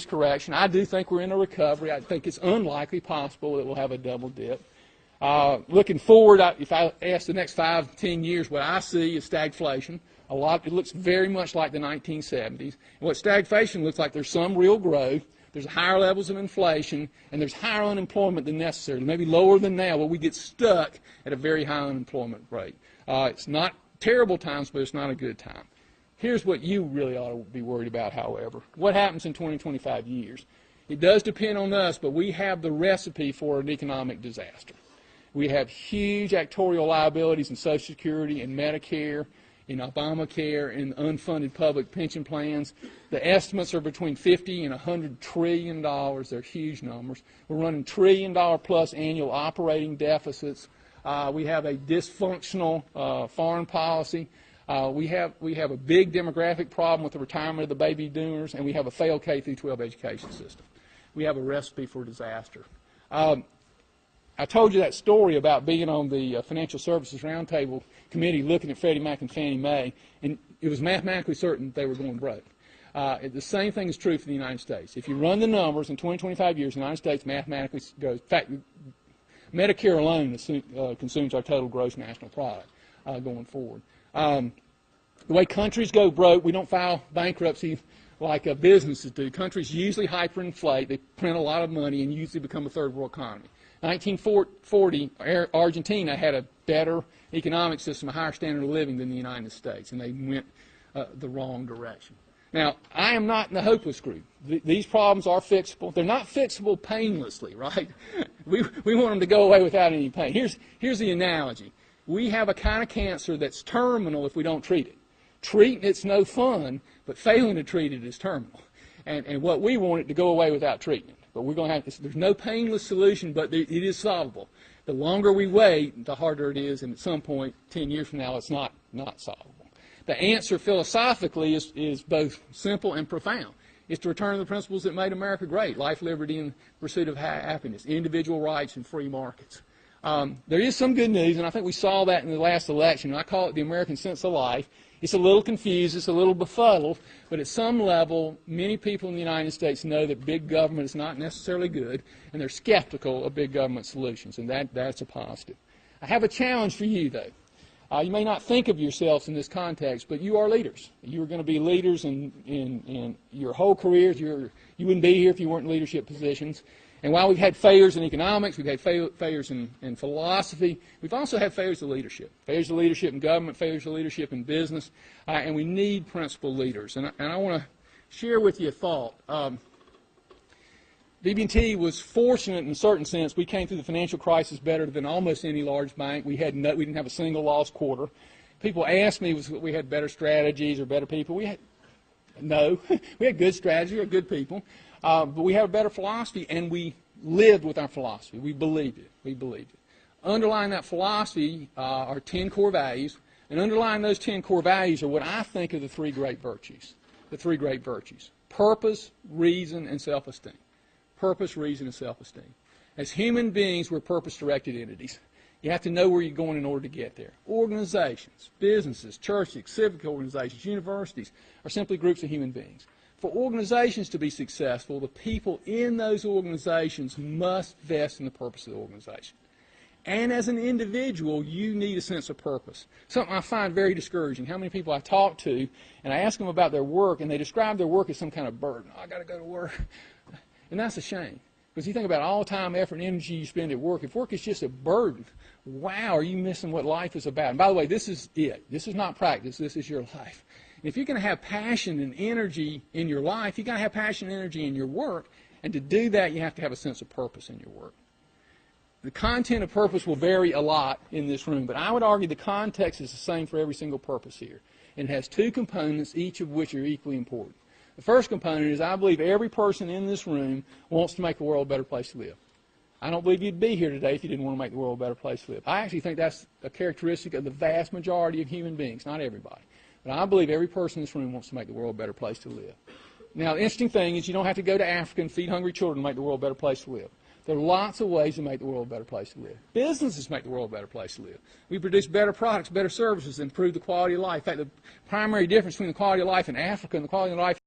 correction. I do think we're in a recovery. I think it's unlikely possible that we'll have a double dip. Looking forward, if I ask the next 5 to 10 years, what I see is stagflation. It looks very much like the 1970s. And what stagflation looks like, there's some real growth, there's higher levels of inflation, and there's higher unemployment than necessary, maybe lower than now, but we get stuck at a very high unemployment rate. It's not terrible times, but it's not a good time. Here's what you really ought to be worried about, however. What happens in 20, 25 years? It does depend on us, but we have the recipe for an economic disaster. We have huge actuarial liabilities in Social Security and Medicare, in Obamacare, in unfunded public pension plans. The estimates are between $50 and $100 trillion. They're huge numbers. We're running $1 trillion plus annual operating deficits. We have a dysfunctional foreign policy. We have a big demographic problem with the retirement of the baby boomers, and we have a failed K through 12 education system. We have a recipe for disaster. I told you that story about being on the Financial Services Roundtable Committee looking at Freddie Mac and Fannie Mae, and it was mathematically certain they were going broke. The same thing is true for the United States. If you run the numbers in 20, 25 years, the United States mathematically goes. In fact, Medicare alone consumes our total gross national product going forward. The way countries go broke, we don't file bankruptcy like businesses do. Countries usually hyperinflate, they print a lot of money, and usually become a third world economy. 1940, Argentina had a better economic system, a higher standard of living than the United States, and they went the wrong direction. Now, I am not in the hopeless group. These problems are fixable. They're not fixable painlessly, right? We want them to go away without any pain. Here's the analogy. We have a kind of cancer that's terminal if we don't treat it. Treating it's no fun, but failing to treat it is terminal. And what we want it to go away without treatment. But we're going to have there's no painless solution, but it is solvable. The longer we wait, the harder it is, and at some point, 10 years from now, it's not solvable. The answer philosophically is both simple and profound. It's to return to the principles that made America great: life, liberty, and pursuit of happiness, individual rights, and free markets. There is some good news, and I think we saw that in the last election. I call it the American sense of life. It's a little confused, it's a little befuddled, but at some level, many people in the United States know that big government is not necessarily good, and they're skeptical of big government solutions, and that's a positive. I have a challenge for you, though. You may not think of yourselves in this context, but you are leaders. You are going to be leaders in your whole careers. You wouldn't be here if you weren't in leadership positions. And while we've had failures in economics, we've had failures in philosophy, we've also had failures of leadership. Failures of leadership in government, failures of leadership in business, and we need principled leaders. And I want to share with you a thought. BB&T was fortunate in a certain sense. We came through the financial crisis better than almost any large bank. We didn't have a single lost quarter. People ask me if we had better strategies or better people. No, we had good strategy or good people. But we have a better philosophy, and we lived with our philosophy. We believed it. We believed it. Underlying that philosophy are 10 core values, and underlying those 10 core values are what I think are the three great virtues. The three great virtues: purpose, reason, and self-esteem. Purpose, reason, and self-esteem. As human beings, we're purpose-directed entities. You have to know where you're going in order to get there. Organizations, businesses, churches, civic organizations, universities are simply groups of human beings. For organizations to be successful, the people in those organizations must vest in the purpose of the organization. And as an individual, you need a sense of purpose. Something I find very discouraging. How many people I talk to, and I ask them about their work, and they describe their work as some kind of burden. Oh, I got to go to work. And that's a shame. Because you think about all the time, effort, and energy you spend at work. If work is just a burden, wow, are you missing what life is about? And by the way, this is it. This is not practice. This is your life. If you're going to have passion and energy in your life, you've got to have passion and energy in your work. And to do that, you have to have a sense of purpose in your work. The content of purpose will vary a lot in this room, but I would argue the context is the same for every single purpose here. And it has two components, each of which are equally important. The first component is I believe every person in this room wants to make the world a better place to live. I don't believe you'd be here today if you didn't want to make the world a better place to live. I actually think that's a characteristic of the vast majority of human beings, not everybody. But I believe every person in this room wants to make the world a better place to live. Now, the interesting thing is you don't have to go to Africa and feed hungry children to make the world a better place to live. There are lots of ways to make the world a better place to live. Businesses make the world a better place to live. We produce better products, better services, improve the quality of life. In fact, the primary difference between the quality of life in Africa and the quality of life